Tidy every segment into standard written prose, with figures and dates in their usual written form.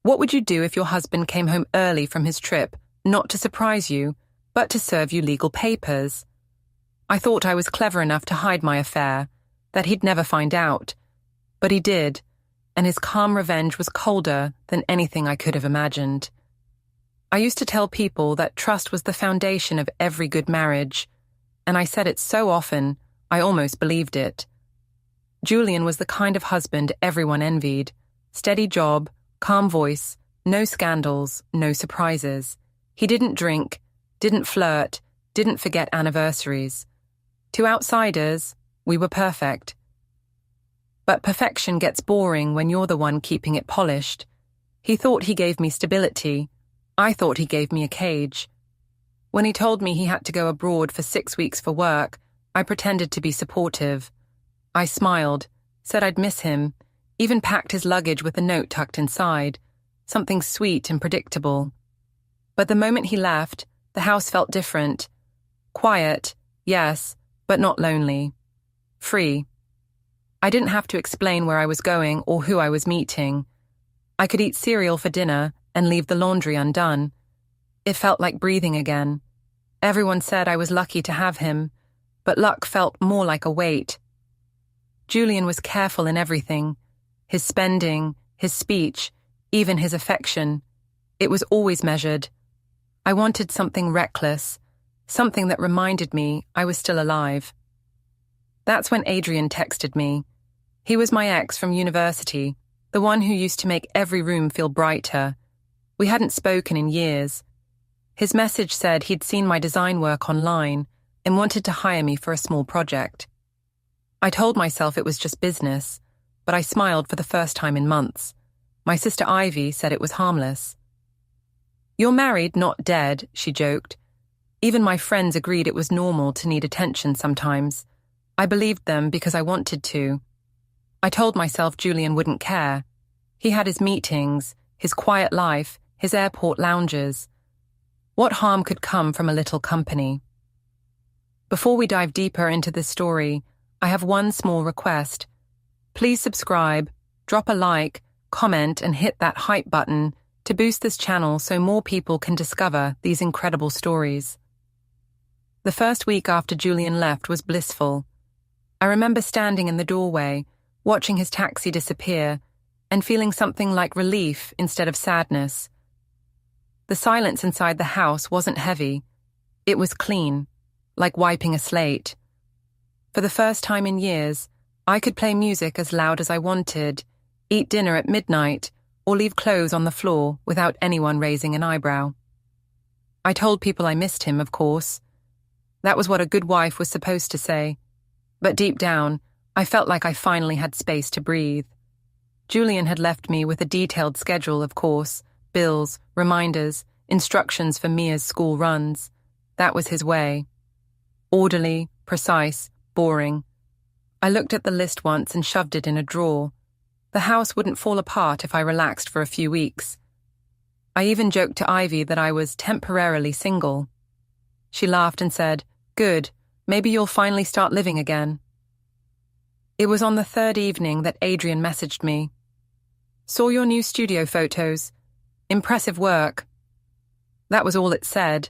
What would you do if your husband came home early from his trip, not to surprise you, but to serve you legal papers? I thought I was clever enough to hide my affair, that he'd never find out. But he did, and his calm revenge was colder than anything I could have imagined. I used to tell people that trust was the foundation of every good marriage, and I said it so often, I almost believed it. Julian was the kind of husband everyone envied. Steady job, calm voice, no scandals, no surprises. He didn't drink, didn't flirt, didn't forget anniversaries. To outsiders, we were perfect. But perfection gets boring when you're the one keeping it polished. He thought he gave me stability. I thought he gave me a cage. When he told me he had to go abroad for 6 weeks for work, I pretended to be supportive. I smiled, said I'd miss him, even packed his luggage with a note tucked inside, something sweet and predictable. But the moment he left, the house felt different. Quiet, yes, but not lonely. Free. I didn't have to explain where I was going or who I was meeting. I could eat cereal for dinner and leave the laundry undone. It felt like breathing again. Everyone said I was lucky to have him, but luck felt more like a weight. Julian was careful in everything. His spending, his speech, even his affection. It was always measured. I wanted something reckless, something that reminded me I was still alive. That's when Adrian texted me. He was my ex from university, the one who used to make every room feel brighter. We hadn't spoken in years. His message said he'd seen my design work online and wanted to hire me for a small project. I told myself it was just business, but I smiled for the first time in months. My sister Ivy said it was harmless. "You're married, not dead," she joked. Even my friends agreed it was normal to need attention sometimes. I believed them because I wanted to. I told myself Julian wouldn't care. He had his meetings, his quiet life, his airport lounges. What harm could come from a little company? Before we dive deeper into this story, I have one small request. Please subscribe, drop a like, comment, and hit that hype button to boost this channel so more people can discover these incredible stories. The first week after Julian left was blissful. I remember standing in the doorway, watching his taxi disappear, and feeling something like relief instead of sadness. The silence inside the house wasn't heavy. It was clean, like wiping a slate. For the first time in years, I could play music as loud as I wanted, eat dinner at midnight, or leave clothes on the floor without anyone raising an eyebrow. I told people I missed him, of course. That was what a good wife was supposed to say. But deep down, I felt like I finally had space to breathe. Julian had left me with a detailed schedule, of course, bills, reminders, instructions for Mia's school runs. That was his way. Orderly, precise, boring. I looked at the list once and shoved it in a drawer. The house wouldn't fall apart if I relaxed for a few weeks. I even joked to Ivy that I was temporarily single. She laughed and said, "Good, maybe you'll finally start living again." It was on the third evening that Adrian messaged me. "Saw your new studio photos. Impressive work." That was all it said,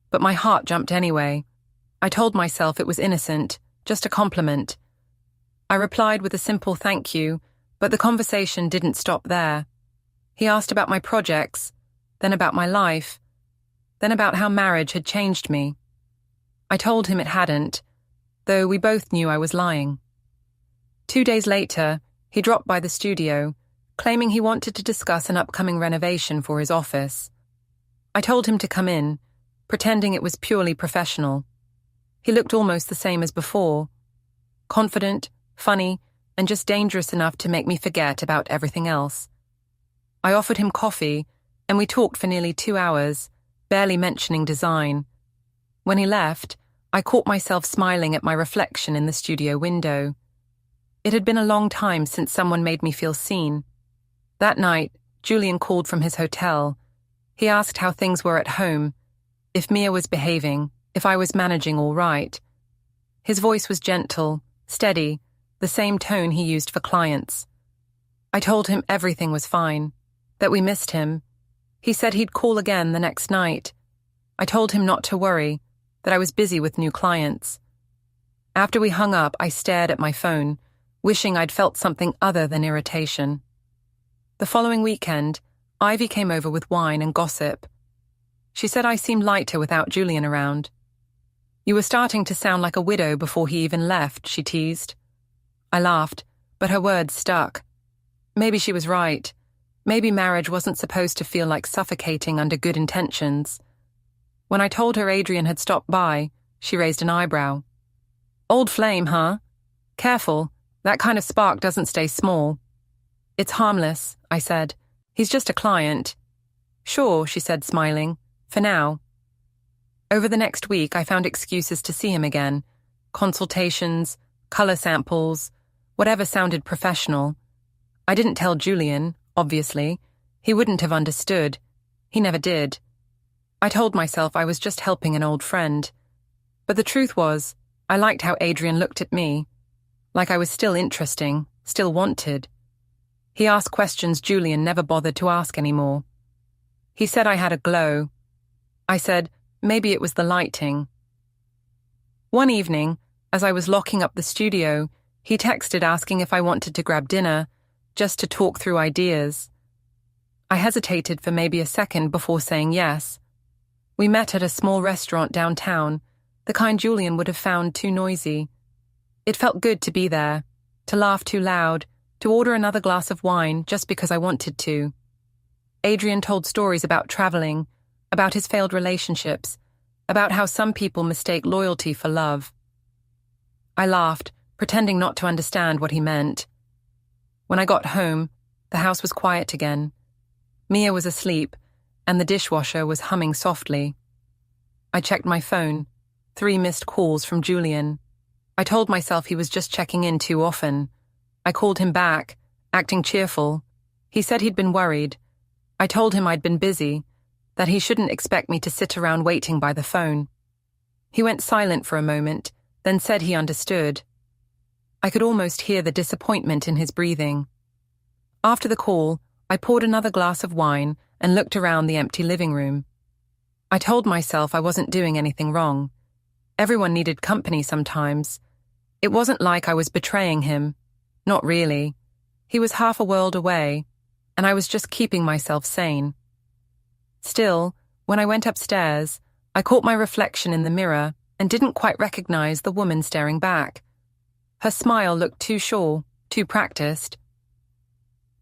but my heart jumped anyway. I told myself it was innocent, just a compliment. I replied with a simple thank you, but the conversation didn't stop there. He asked about my projects, then about my life, then about how marriage had changed me. I told him it hadn't, though we both knew I was lying. 2 days later, he dropped by the studio, claiming he wanted to discuss an upcoming renovation for his office. I told him to come in, pretending it was purely professional. He looked almost the same as before. Confident, funny, and just dangerous enough to make me forget about everything else. I offered him coffee, and we talked for nearly 2 hours, barely mentioning design. When he left, I caught myself smiling at my reflection in the studio window. It had been a long time since someone made me feel seen. That night, Julian called from his hotel. He asked how things were at home, if Mia was behaving, if I was managing all right. His voice was gentle, steady, the same tone he used for clients. I told him everything was fine. that we missed him. He said he'd call again the next night. I told him not to worry, that I was busy with new clients. After we hung up, I stared at my phone, wishing I'd felt something other than irritation. The following weekend, Ivy came over with wine and gossip. She said I seemed lighter without Julian around. You were starting to sound like a widow before he even left, she teased. I laughed, but her words stuck. Maybe she was right. Maybe marriage wasn't supposed to feel like suffocating under good intentions. When I told her Adrian had stopped by, she raised an eyebrow. Old flame, huh? Careful, that kind of spark doesn't stay small. It's harmless, I said. He's just a client. Sure, she said, smiling. For now. Over the next week, I found excuses to see him again. Consultations, color samples, whatever sounded professional. I didn't tell Julian, obviously. He wouldn't have understood. He never did. I told myself I was just helping an old friend. But the truth was, I liked how Adrian looked at me. Like I was still interesting, still wanted. He asked questions Julian never bothered to ask anymore. He said I had a glow. I said, maybe it was the lighting. One evening, as I was locking up the studio, he texted asking if I wanted to grab dinner, just to talk through ideas. I hesitated for maybe a second before saying yes. We met at a small restaurant downtown, the kind Julian would have found too noisy. It felt good to be there, to laugh too loud, to order another glass of wine just because I wanted to. Adrian told stories about traveling, about his failed relationships, about how some people mistake loyalty for love. I laughed, pretending not to understand what he meant. When I got home, the house was quiet again. Mia was asleep, and the dishwasher was humming softly. I checked my phone. 3 missed calls from Julian. I told myself he was just checking in too often. I called him back, acting cheerful. He said he'd been worried. I told him I'd been busy, that he shouldn't expect me to sit around waiting by the phone. He went silent for a moment, then said he understood. I could almost hear the disappointment in his breathing. After the call, I poured another glass of wine and looked around the empty living room. I told myself I wasn't doing anything wrong. Everyone needed company sometimes. It wasn't like I was betraying him. Not really. He was half a world away, and I was just keeping myself sane. Still, when I went upstairs, I caught my reflection in the mirror and didn't quite recognize the woman staring back. Her smile looked too sure, too practiced.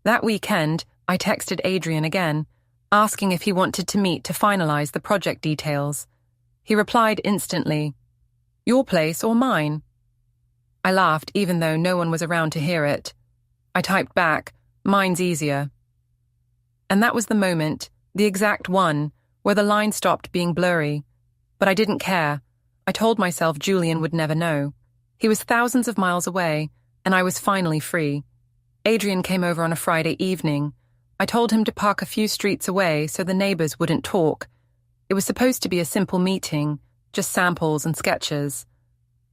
That weekend, I texted Adrian again, asking if he wanted to meet to finalize the project details. He replied instantly, "Your place or mine?" I laughed even though no one was around to hear it. I typed back, "Mine's easier." And that was the moment, the exact one, where the line stopped being blurry. But I didn't care. I told myself Julian would never know. He was thousands of miles away, and I was finally free. Adrian came over on a Friday evening. I told him to park a few streets away so the neighbors wouldn't talk. It was supposed to be a simple meeting, just samples and sketches.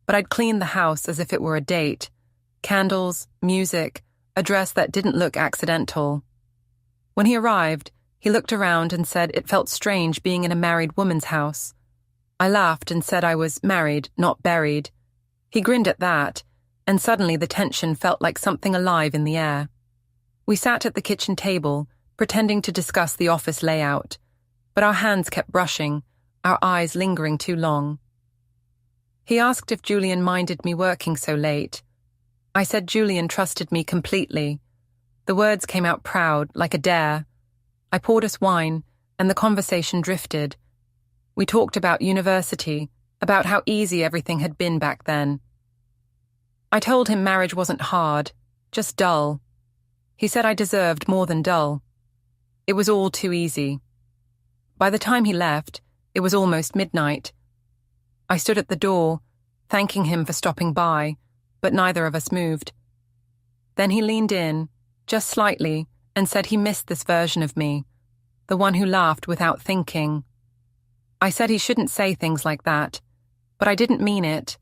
But I'd cleaned the house as if it were a date. Candles, music, a dress that didn't look accidental. When he arrived, he looked around and said it felt strange being in a married woman's house. I laughed and said I was married, not buried. He grinned at that, and suddenly the tension felt like something alive in the air. We sat at the kitchen table, pretending to discuss the office layout, but our hands kept brushing, our eyes lingering too long. He asked if Julian minded me working so late. I said Julian trusted me completely. The words came out proud, like a dare. I poured us wine, and the conversation drifted. We talked about university, about how easy everything had been back then. I told him marriage wasn't hard, just dull. He said I deserved more than dull. It was all too easy. By the time he left, it was almost midnight. I stood at the door, thanking him for stopping by, but neither of us moved. Then he leaned in, just slightly, and said he missed this version of me, the one who laughed without thinking. I said he shouldn't say things like that, but I didn't mean it.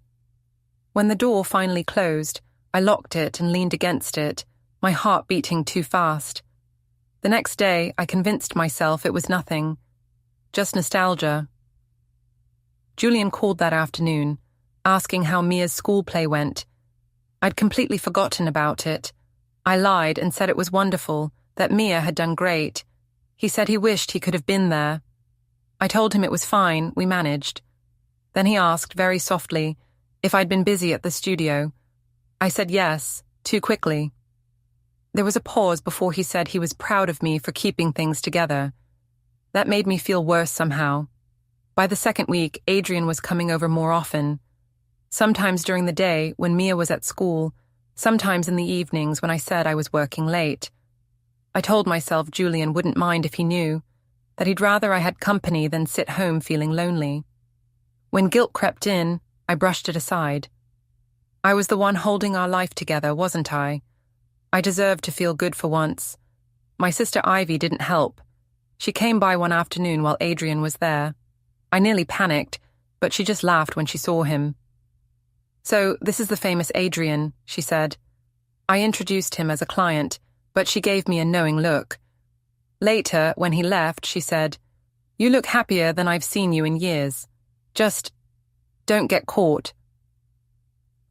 When the door finally closed, I locked it and leaned against it, my heart beating too fast. The next day, I convinced myself it was nothing, just nostalgia. Julian called that afternoon, asking how Mia's school play went. I'd completely forgotten about it. I lied and said it was wonderful, that Mia had done great. He said he wished he could have been there. I told him it was fine, we managed. Then he asked, very softly, if I'd been busy at the studio. I said yes, too quickly. There was a pause before he said he was proud of me for keeping things together. That made me feel worse somehow. By the second week, Adrian was coming over more often. Sometimes during the day, when Mia was at school, sometimes in the evenings when I said I was working late. I told myself Julian wouldn't mind if he knew, that he'd rather I had company than sit home feeling lonely. When guilt crept in, I brushed it aside. I was the one holding our life together, wasn't I? I deserved to feel good for once. My sister Ivy didn't help. She came by one afternoon while Adrian was there. I nearly panicked, but she just laughed when she saw him. So, this is the famous Adrian, she said. I introduced him as a client, but she gave me a knowing look. Later, when he left, she said, "You look happier than I've seen you in years. Just don't get caught."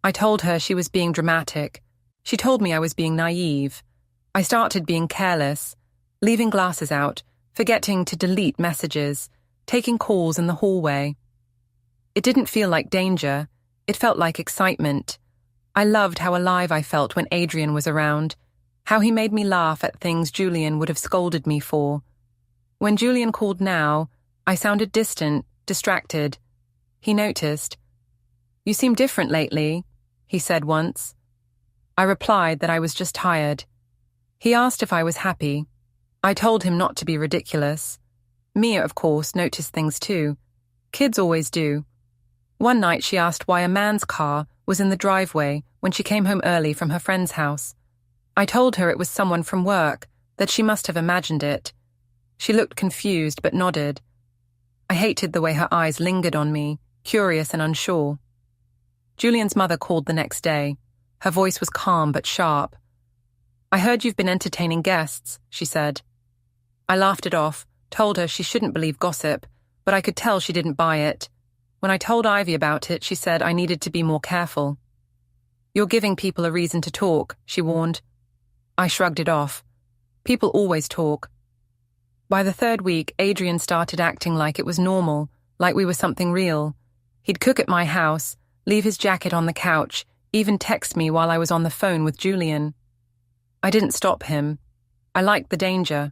I told her she was being dramatic. She told me I was being naive. I started being careless, leaving glasses out, forgetting to delete messages, taking calls in the hallway. It didn't feel like danger. It felt like excitement. I loved how alive I felt when Adrian was around, how he made me laugh at things Julian would have scolded me for. When Julian called now, I sounded distant, distracted. He noticed. "You seem different lately," he said once. I replied that I was just tired. He asked if I was happy. I told him not to be ridiculous. Mia, of course, noticed things too. Kids always do. One night she asked why a man's car was in the driveway when she came home early from her friend's house. I told her it was someone from work, that she must have imagined it. She looked confused but nodded. I hated the way her eyes lingered on me, curious and unsure. Julian's mother called the next day. Her voice was calm but sharp. "I heard you've been entertaining guests," she said. I laughed it off, told her she shouldn't believe gossip, but I could tell she didn't buy it. When I told Ivy about it, she said I needed to be more careful. "You're giving people a reason to talk," she warned. I shrugged it off. People always talk. By the third week, Adrian started acting like it was normal, like we were something real. He'd cook at my house, leave his jacket on the couch, even text me while I was on the phone with Julian. I didn't stop him. I liked the danger.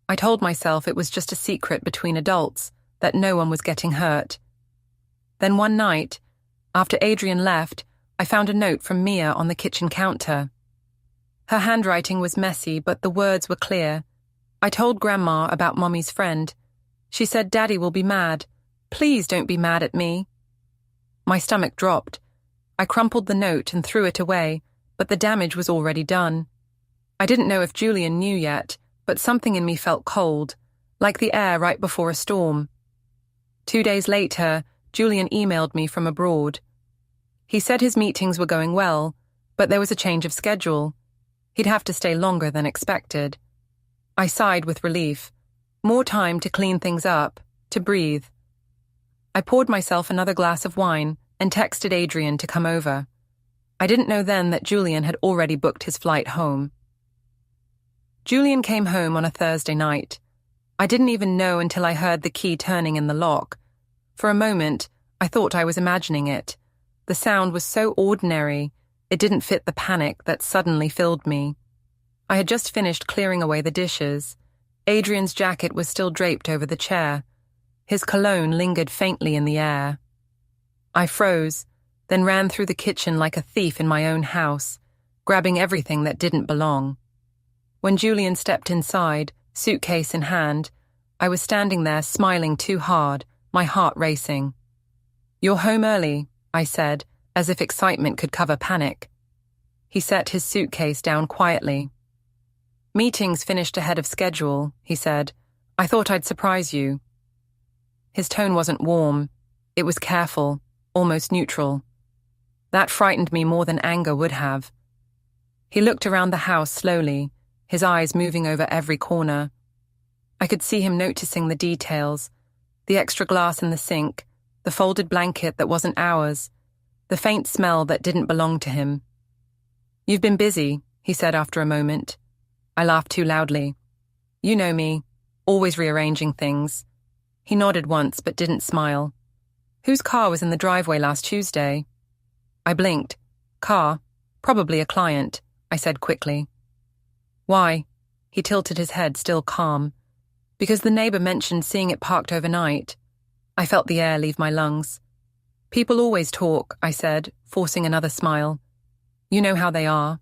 I told myself it was just a secret between adults, that no one was getting hurt. Then one night, after Adrian left, I found a note from Mia on the kitchen counter. Her handwriting was messy, but the words were clear. I told Grandma about Mommy's friend. She said Daddy will be mad. Please don't be mad at me. My stomach dropped. I crumpled the note and threw it away, but the damage was already done. I didn't know if Julian knew yet, but something in me felt cold, like the air right before a storm. 2 days later, Julian emailed me from abroad. He said his meetings were going well, but there was a change of schedule. He'd have to stay longer than expected. I sighed with relief. More time to clean things up, to breathe. I poured myself another glass of wine and texted Adrian to come over. I didn't know then that Julian had already booked his flight home. Julian came home on a Thursday night. I didn't even know until I heard the key turning in the lock. For a moment, I thought I was imagining it. The sound was so ordinary, it didn't fit the panic that suddenly filled me. I had just finished clearing away the dishes. Adrian's jacket was still draped over the chair. His cologne lingered faintly in the air. I froze, then ran through the kitchen like a thief in my own house, grabbing everything that didn't belong. When Julian stepped inside, suitcase in hand, I was standing there smiling too hard, my heart racing. "You're home early," I said, as if excitement could cover panic. He set his suitcase down quietly. "Meetings finished ahead of schedule," he said. "I thought I'd surprise you." His tone wasn't warm. It was careful, almost neutral. That frightened me more than anger would have. He looked around the house slowly, his eyes moving over every corner. I could see him noticing the details, the extra glass in the sink, the folded blanket that wasn't ours, the faint smell that didn't belong to him. "You've been busy," he said after a moment. I laughed too loudly. "You know me, always rearranging things." He nodded once but didn't smile. "Whose car was in the driveway last Tuesday?" I blinked. "Car? Probably a client," I said quickly. "Why?" He tilted his head, still calm. "Because the neighbor mentioned seeing it parked overnight." I felt the air leave my lungs. "People always talk," I said, forcing another smile. "You know how they are."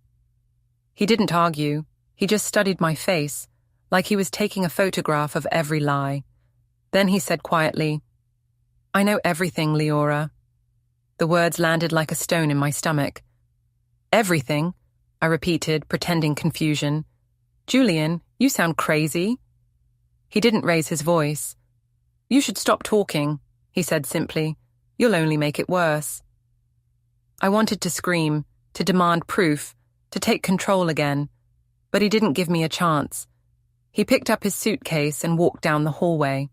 He didn't argue. He just studied my face, like he was taking a photograph of every lie. Then he said quietly, "I know everything, Leora." The words landed like a stone in my stomach. "Everything?" I repeated, pretending confusion. "Julian, you sound crazy." He didn't raise his voice. "You should stop talking," he said simply. "You'll only make it worse." I wanted to scream, to demand proof, to take control again, but he didn't give me a chance. He picked up his suitcase and walked down the hallway.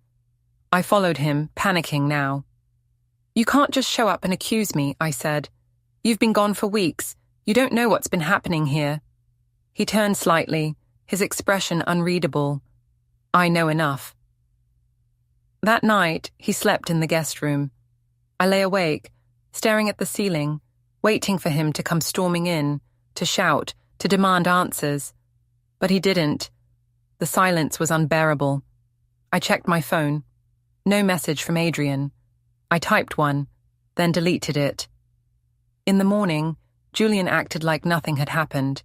I followed him, panicking now. "You can't just show up and accuse me," I said. "You've been gone for weeks. You don't know what's been happening here." He turned slightly, his expression unreadable. "I know enough." That night, he slept in the guest room. I lay awake, staring at the ceiling, waiting for him to come storming in, to shout, to demand answers. But he didn't. The silence was unbearable. I checked my phone. No message from Adrian. I typed one, then deleted it. In the morning, Julian acted like nothing had happened.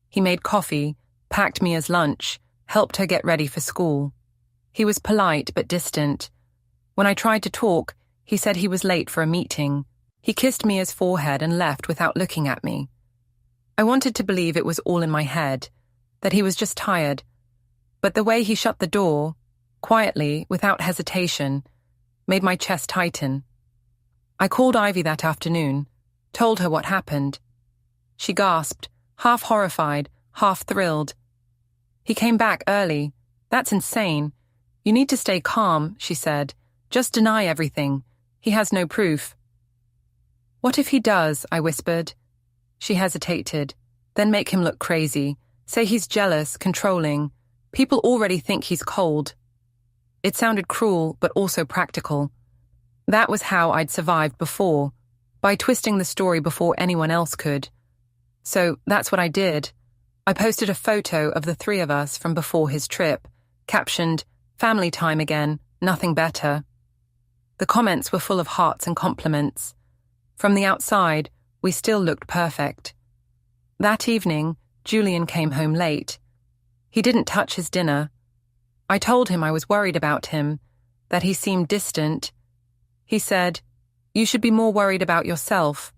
He made coffee, packed Mia's lunch, helped her get ready for school. He was polite but distant. When I tried to talk, he said he was late for a meeting. He kissed Mia's forehead and left without looking at me. I wanted to believe it was all in my head, that he was just tired. But the way he shut the door, quietly, without hesitation, made my chest tighten. I called Ivy that afternoon, told her what happened. She gasped, half horrified, half thrilled. "He came back early. That's insane. You need to stay calm," she said. "Just deny everything. He has no proof." "What if he does?" I whispered. She hesitated. "Then make him look crazy. Say he's jealous, controlling. People already think he's cold." It sounded cruel, but also practical. That was how I'd survived before, by twisting the story before anyone else could. So that's what I did. I posted a photo of the three of us from before his trip, captioned, "Family time again, nothing better." The comments were full of hearts and compliments. From the outside, we still looked perfect. That evening, Julian came home late. He didn't touch his dinner. I told him I was worried about him, that he seemed distant. He said, "You should be more worried about yourself."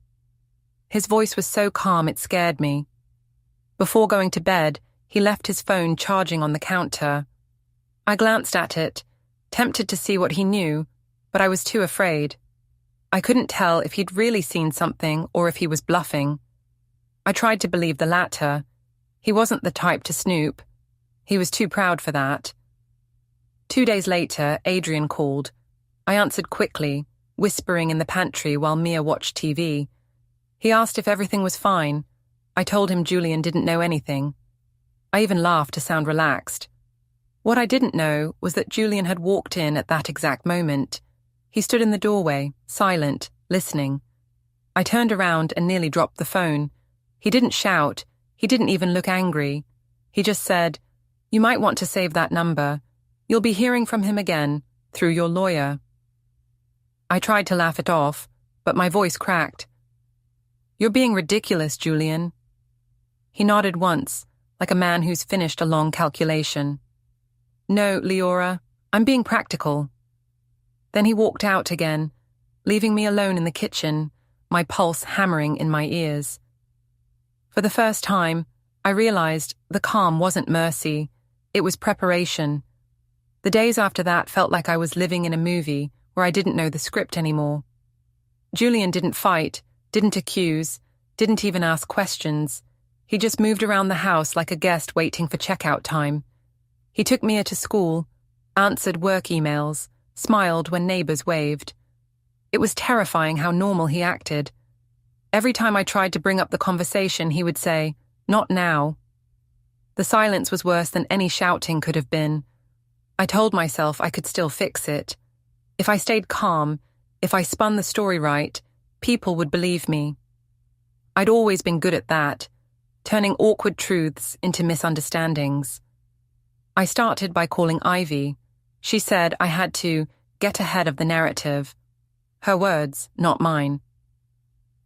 His voice was so calm it scared me. Before going to bed, he left his phone charging on the counter. I glanced at it, tempted to see what he knew, but I was too afraid. I couldn't tell if he'd really seen something or if he was bluffing. I tried to believe the latter. He wasn't the type to snoop. He was too proud for that. 2 days later, Adrian called. I answered quickly, whispering in the pantry while Mia watched TV. He asked if everything was fine. I told him Julian didn't know anything. I even laughed to sound relaxed. What I didn't know was that Julian had walked in at that exact moment. He stood in the doorway, silent, listening. I turned around and nearly dropped the phone. He didn't shout. He didn't even look angry. He just said, "You might want to save that number. You'll be hearing from him again, through your lawyer." I tried to laugh it off, but my voice cracked. "You're being ridiculous, Julian." He nodded once, like a man who's finished a long calculation. "No, Leora, I'm being practical." Then he walked out again, leaving me alone in the kitchen, my pulse hammering in my ears. For the first time, I realized the calm wasn't mercy, it was preparation. The days after that felt like I was living in a movie where I didn't know the script anymore. Julian didn't fight, didn't accuse, didn't even ask questions. He just moved around the house like a guest waiting for checkout time. He took Mia to school, answered work emails, smiled when neighbors waved. It was terrifying how normal he acted. Every time I tried to bring up the conversation, he would say, "Not now." The silence was worse than any shouting could have been. I told myself I could still fix it. If I stayed calm, if I spun the story right, people would believe me. I'd always been good at that, turning awkward truths into misunderstandings. I started by calling Ivy. She said I had to get ahead of the narrative. Her words, not mine.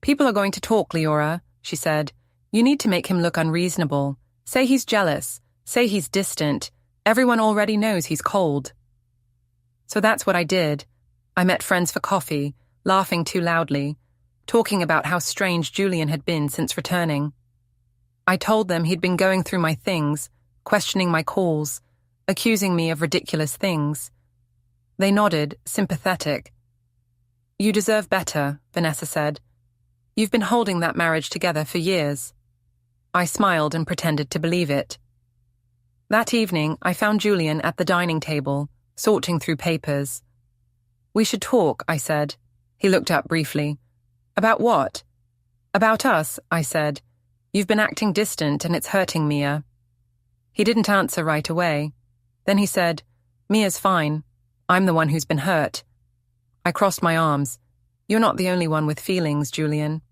"People are going to talk, Leora," she said. "You need to make him look unreasonable. Say he's jealous. Say he's distant. Everyone already knows he's cold." So that's what I did. I met friends for coffee, laughing too loudly, talking about how strange Julian had been since returning. I told them he'd been going through my things, questioning my calls, accusing me of ridiculous things. They nodded, sympathetic. "You deserve better," Vanessa said. "You've been holding that marriage together for years." I smiled and pretended to believe it. That evening, I found Julian at the dining table, sorting through papers. "We should talk," I said. He looked up briefly. "About what?" "About us," I said. "You've been acting distant and it's hurting Mia." He didn't answer right away. Then he said, "Mia's fine. I'm the one who's been hurt." I crossed my arms. "You're not the only one with feelings, Julian."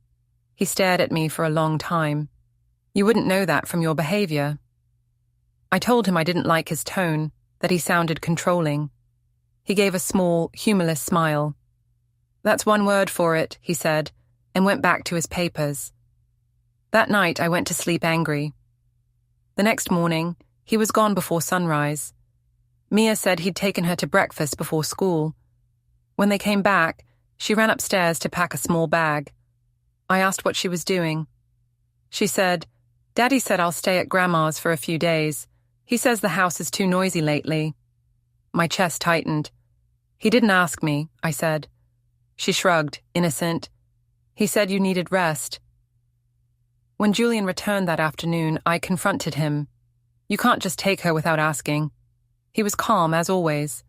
He stared at me for a long time. "You wouldn't know that from your behavior." I told him I didn't like his tone, that he sounded controlling. He gave a small, humorless smile. "That's one word for it," he said, and went back to his papers. That night I went to sleep angry. The next morning, he was gone before sunrise. Mia said he'd taken her to breakfast before school. When they came back, she ran upstairs to pack a small bag. I asked what she was doing. She said, "Daddy said I'll stay at Grandma's for a few days. He says the house is too noisy lately." My chest tightened. "He didn't ask me," I said. She shrugged, innocent. "He said you needed rest." When Julian returned that afternoon, I confronted him. "You can't just take her without asking." He was calm, as always.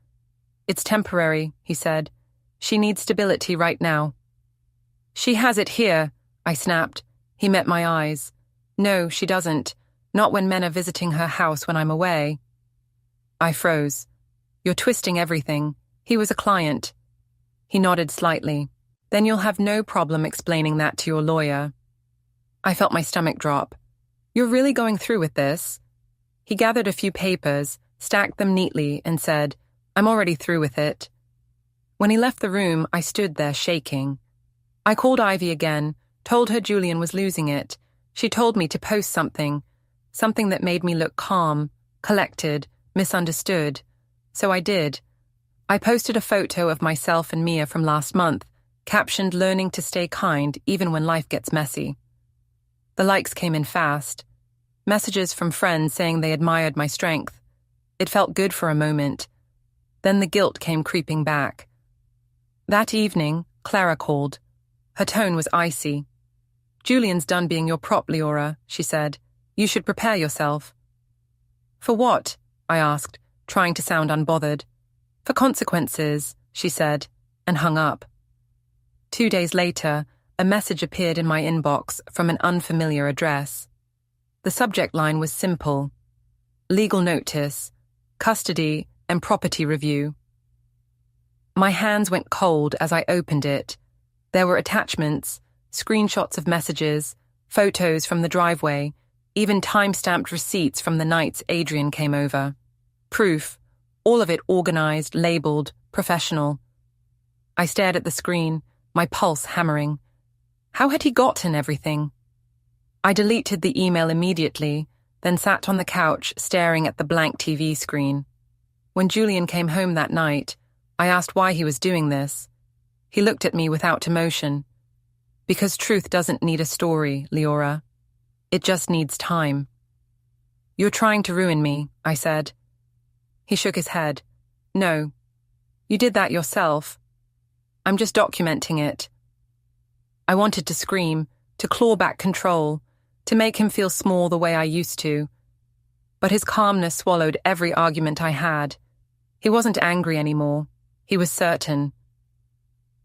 "It's temporary," he said. "She needs stability right now." "She has it here," I snapped. He met my eyes. "No, she doesn't. Not when men are visiting her house when I'm away." I froze. "You're twisting everything. He was a client." He nodded slightly. "Then you'll have no problem explaining that to your lawyer." I felt my stomach drop. "You're really going through with this?" He gathered a few papers, stacked them neatly, and said, "I'm already through with it." When he left the room, I stood there shaking. I called Ivy again, told her Julian was losing it. She told me to post something that made me look calm, collected, misunderstood. So I did. I posted a photo of myself and Mia from last month, captioned "Learning to stay kind even when life gets messy." The likes came in fast. Messages from friends saying they admired my strength. It felt good for a moment. Then the guilt came creeping back. That evening, Clara called. Her tone was icy. "Julian's done being your prop, Leora," she said. "You should prepare yourself." "For what?" I asked, trying to sound unbothered. "For consequences," she said, and hung up. 2 days later, a message appeared in my inbox from an unfamiliar address. The subject line was simple: legal notice, custody and property review. My hands went cold as I opened it. There were attachments, screenshots of messages, photos from the driveway, even time-stamped receipts from the nights Adrian came over. Proof, all of it organized, labeled, professional. I stared at the screen, my pulse hammering. How had he gotten everything? I deleted the email immediately, then sat on the couch staring at the blank TV screen. When Julian came home that night, I asked why he was doing this. He looked at me without emotion. "Because truth doesn't need a story, Leora. It just needs time." "You're trying to ruin me," I said. He shook his head. "No. You did that yourself. I'm just documenting it." I wanted to scream, to claw back control, to make him feel small the way I used to. But his calmness swallowed every argument I had. He wasn't angry anymore. He was certain.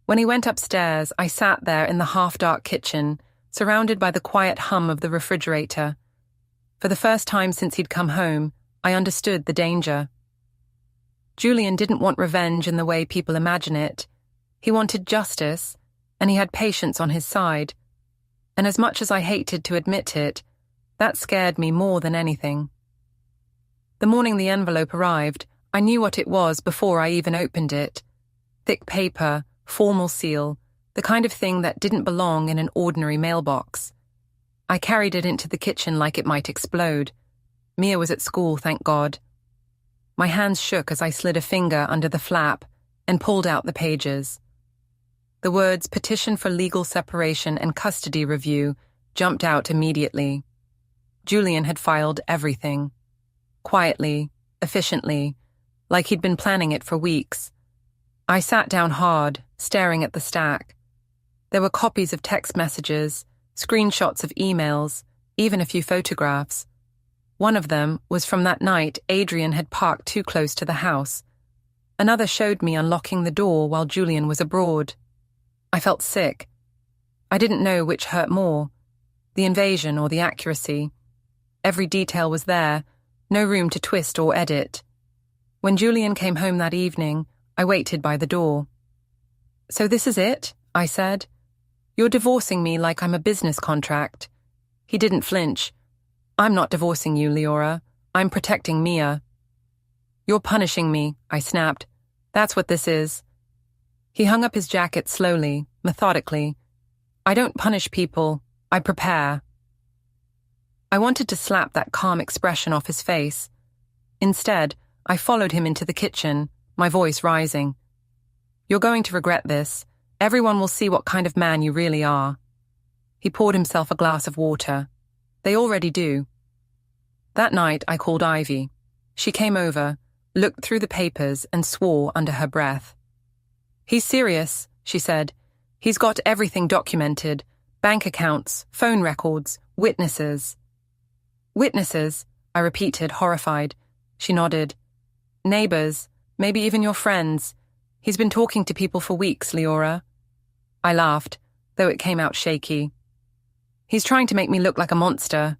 When he went upstairs, I sat there in the half-dark kitchen, surrounded by the quiet hum of the refrigerator. For the first time since he'd come home, I understood the danger. Julian didn't want revenge in the way people imagine it. He wanted justice, and he had patience on his side. And as much as I hated to admit it, that scared me more than anything. The morning the envelope arrived, I knew what it was before I even opened it. Thick paper, formal seal, the kind of thing that didn't belong in an ordinary mailbox. I carried it into the kitchen like it might explode. Mia was at school, thank God. My hands shook as I slid a finger under the flap and pulled out the pages. The words petition for legal separation and custody review jumped out immediately. Julian had filed everything. Quietly, efficiently, like he'd been planning it for weeks. I sat down hard, staring at the stack. There were copies of text messages, screenshots of emails, even a few photographs. One of them was from that night Adrian had parked too close to the house. Another showed me unlocking the door while Julian was abroad. I felt sick. I didn't know which hurt more, the invasion or the accuracy. Every detail was there, no room to twist or edit. When Julian came home that evening, I waited by the door. "So this is it?" I said. "You're divorcing me like I'm a business contract." He didn't flinch. "I'm not divorcing you, Leora. I'm protecting Mia." "You're punishing me," I snapped. "That's what this is." He hung up his jacket slowly, methodically. "I don't punish people. I prepare." I wanted to slap that calm expression off his face. Instead, I followed him into the kitchen, my voice rising. "You're going to regret this. Everyone will see what kind of man you really are." He poured himself a glass of water. "They already do." That night, I called Ivy. She came over, looked through the papers, and swore under her breath. "He's serious," she said. "He's got everything documented. Bank accounts, phone records, witnesses." "Witnesses?" I repeated, horrified. She nodded. "Neighbors, maybe even your friends. He's been talking to people for weeks, Leora." I laughed, though it came out shaky. "He's trying to make me look like a monster."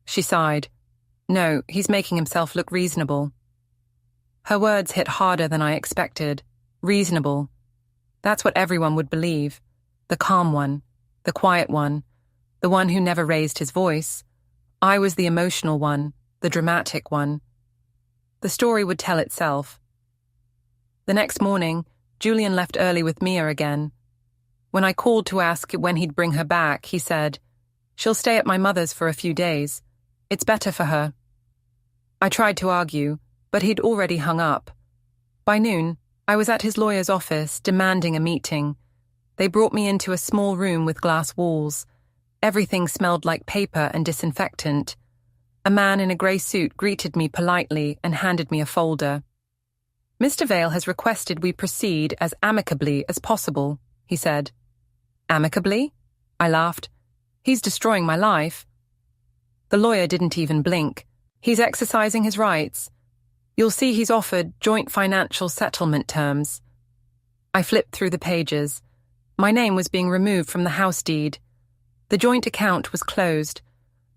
She sighed. "No, he's making himself look reasonable." Her words hit harder than I expected. Reasonable. That's what everyone would believe. The calm one, the quiet one, the one who never raised his voice. I was the emotional one, the dramatic one. The story would tell itself. The next morning, Julian left early with Mia again. When I called to ask when he'd bring her back, he said, "She'll stay at my mother's for a few days. It's better for her." I tried to argue, but he'd already hung up. By noon, I was at his lawyer's office, demanding a meeting. They brought me into a small room with glass walls. Everything smelled like paper and disinfectant. A man in a grey suit greeted me politely and handed me a folder. "Mr. Vale has requested we proceed as amicably as possible," he said. "Amicably?" I laughed. "He's destroying my life." The lawyer didn't even blink. "He's exercising his rights. You'll see he's offered joint financial settlement terms." I flipped through the pages. My name was being removed from the house deed. The joint account was closed.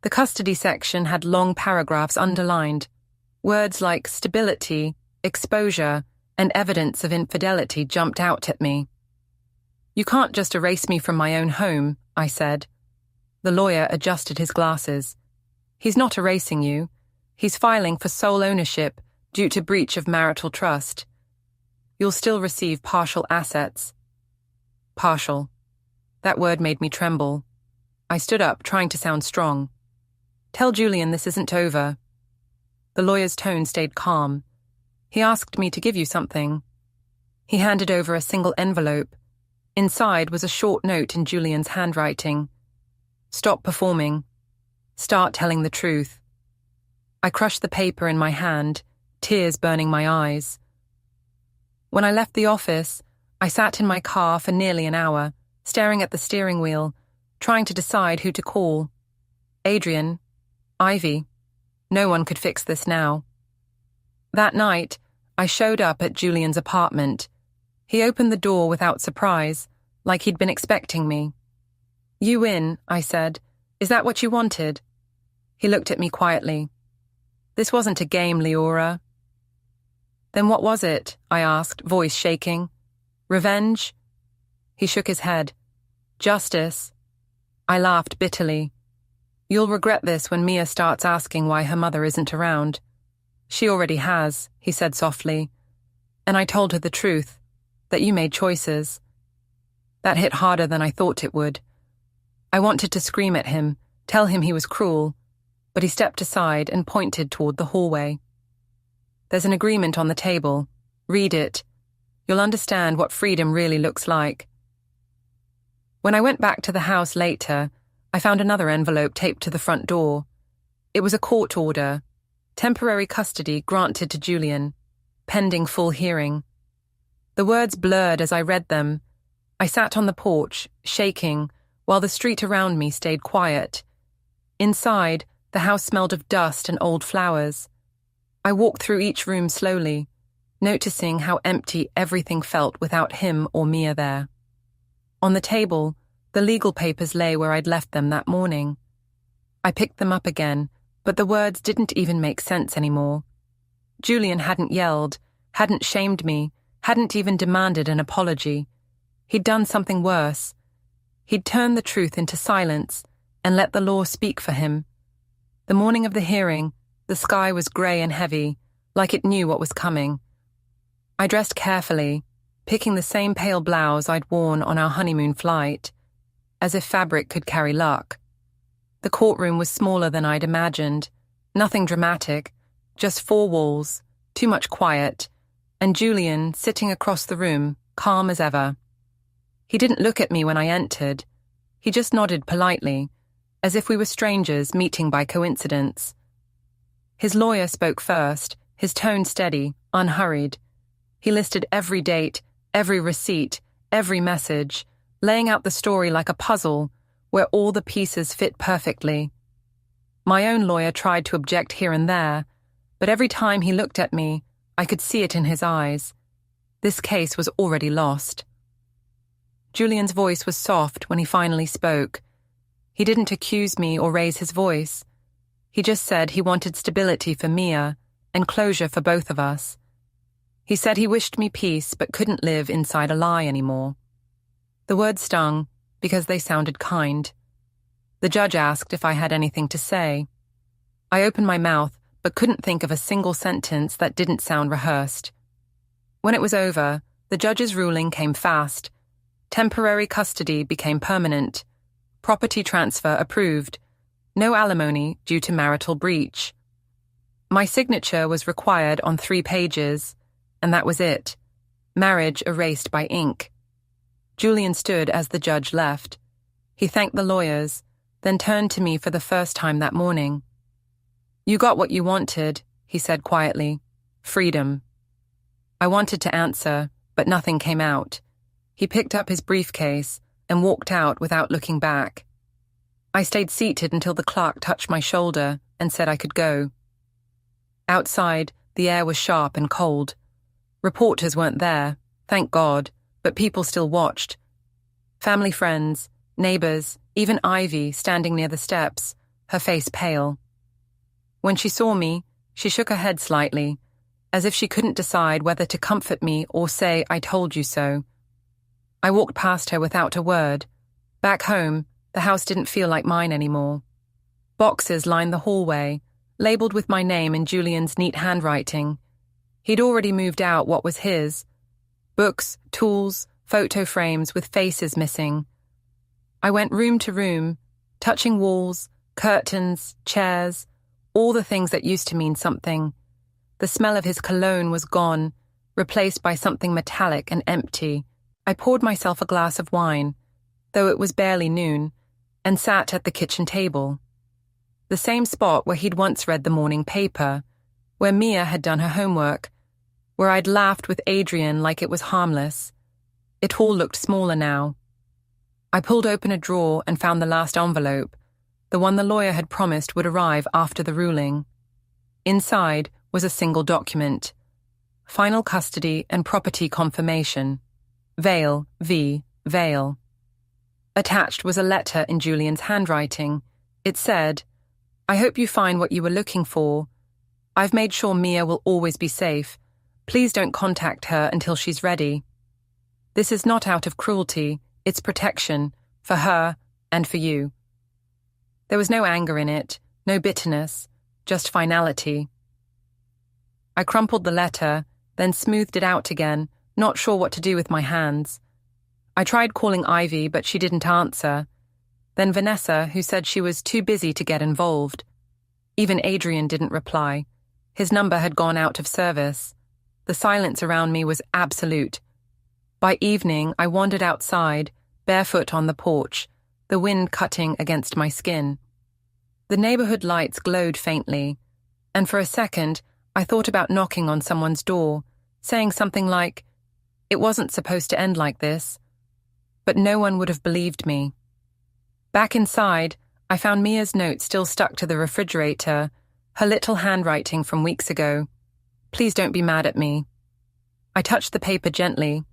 The custody section had long paragraphs underlined. Words like stability, exposure, and evidence of infidelity jumped out at me. "You can't just erase me from my own home," I said. The lawyer adjusted his glasses. "He's not erasing you. He's filing for sole ownership due to breach of marital trust. You'll still receive partial assets." Partial. That word made me tremble. I stood up, trying to sound strong. "Tell Julian this isn't over." The lawyer's tone stayed calm. "He asked me to give you something." He handed over a single envelope. Inside was a short note in Julian's handwriting. "Stop performing. Start telling the truth." I crushed the paper in my hand, tears burning my eyes. When I left the office, I sat in my car for nearly an hour, staring at the steering wheel, trying to decide who to call. Adrian, Ivy. No one could fix this now. That night, I showed up at Julian's apartment. He opened the door without surprise, like he'd been expecting me. "You in," I said. "Is that what you wanted?" He looked at me quietly. "This wasn't a game, Leora." "Then what was it?" I asked, voice shaking. "Revenge?" He shook his head. "Justice." I laughed bitterly. "You'll regret this when Mia starts asking why her mother isn't around." "She already has," he said softly. "And I told her the truth, that you made choices." That hit harder than I thought it would. I wanted to scream at him, tell him he was cruel, but he stepped aside and pointed toward the hallway. "There's an agreement on the table. Read it. You'll understand what freedom really looks like." When I went back to the house later, I found another envelope taped to the front door. It was a court order, temporary custody granted to Julian, pending full hearing. The words blurred as I read them. I sat on the porch, shaking, while the street around me stayed quiet. Inside, the house smelled of dust and old flowers. I walked through each room slowly, noticing how empty everything felt without him or Mia there. On the table, the legal papers lay where I'd left them that morning. I picked them up again, but the words didn't even make sense anymore. Julian hadn't yelled, hadn't shamed me, hadn't even demanded an apology. He'd done something worse. He'd turned the truth into silence and let the law speak for him. The morning of the hearing, the sky was grey and heavy, like it knew what was coming. I dressed carefully, picking the same pale blouse I'd worn on our honeymoon flight, as if fabric could carry luck. The courtroom was smaller than I'd imagined. Nothing dramatic, just four walls, too much quiet, and Julian sitting across the room, calm as ever. He didn't look at me when I entered. He just nodded politely, as if we were strangers meeting by coincidence. His lawyer spoke first, his tone steady, unhurried. He listed every date, every receipt, every message, laying out the story like a puzzle where all the pieces fit perfectly. My own lawyer tried to object here and there, but every time he looked at me, I could see it in his eyes. This case was already lost. Julian's voice was soft when he finally spoke. He didn't accuse me or raise his voice. He just said he wanted stability for Mia and closure for both of us. He said he wished me peace but couldn't live inside a lie anymore. The words stung because they sounded kind. The judge asked if I had anything to say. I opened my mouth but couldn't think of a single sentence that didn't sound rehearsed. When it was over, the judge's ruling came fast. Temporary custody became permanent. Property transfer approved. No alimony due to marital breach. My signature was required on 3 pages, and that was it. Marriage erased by ink. Julian stood as the judge left. He thanked the lawyers, then turned to me for the first time that morning. "You got what you wanted," he said quietly. "Freedom." I wanted to answer, but nothing came out. He picked up his briefcase and walked out without looking back. I stayed seated until the clerk touched my shoulder and said I could go. Outside, the air was sharp and cold. Reporters weren't there, thank God, but people still watched. Family friends, neighbors, even Ivy standing near the steps, her face pale. When she saw me, she shook her head slightly, as if she couldn't decide whether to comfort me or say I told you so. I walked past her without a word. Back home, the house didn't feel like mine anymore. Boxes lined the hallway, labeled with my name in Julian's neat handwriting. He'd already moved out what was his. Books, tools, photo frames with faces missing. I went room to room, touching walls, curtains, chairs, all the things that used to mean something. The smell of his cologne was gone, replaced by something metallic and empty. I poured myself a glass of wine, though it was barely noon, and sat at the kitchen table. The same spot where he'd once read the morning paper, where Mia had done her homework, where I'd laughed with Adrian like it was harmless. It all looked smaller now. I pulled open a drawer and found the last envelope, the one the lawyer had promised would arrive after the ruling. Inside was a single document: Final Custody and Property Confirmation. Vale v. Vale. Attached was a letter in Julian's handwriting. It said, "I hope you find what you were looking for. I've made sure Mia will always be safe. Please don't contact her until she's ready. This is not out of cruelty, it's protection, for her and for you." There was no anger in it, no bitterness, just finality. I crumpled the letter, then smoothed it out again, not sure what to do with my hands. I tried calling Ivy, but she didn't answer. Then Vanessa, who said she was too busy to get involved. Even Adrian didn't reply. His number had gone out of service. The silence around me was absolute. By evening, I wandered outside, barefoot on the porch, the wind cutting against my skin. The neighborhood lights glowed faintly, and for a second, I thought about knocking on someone's door, saying something like, "It wasn't supposed to end like this." But no one would have believed me. Back inside, I found Mia's note still stuck to the refrigerator, her little handwriting from weeks ago. "Please don't be mad at me." I touched the paper gently,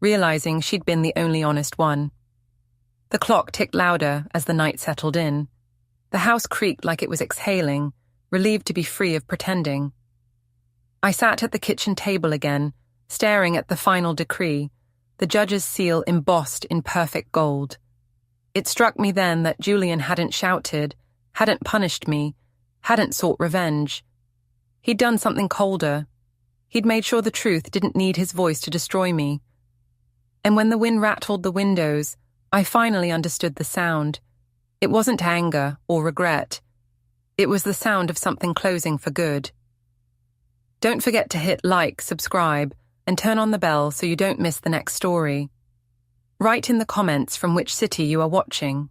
realizing she'd been the only honest one. The clock ticked louder as the night settled in. The house creaked like it was exhaling, relieved to be free of pretending. I sat at the kitchen table again, staring at the final decree, the judge's seal embossed in perfect gold. It struck me then that Julian hadn't shouted, hadn't punished me, hadn't sought revenge. He'd done something colder. He'd made sure the truth didn't need his voice to destroy me. And when the wind rattled the windows, I finally understood the sound. It wasn't anger or regret. It was the sound of something closing for good. Don't forget to hit like, subscribe, and turn on the bell so you don't miss the next story. Write in the comments from which city you are watching.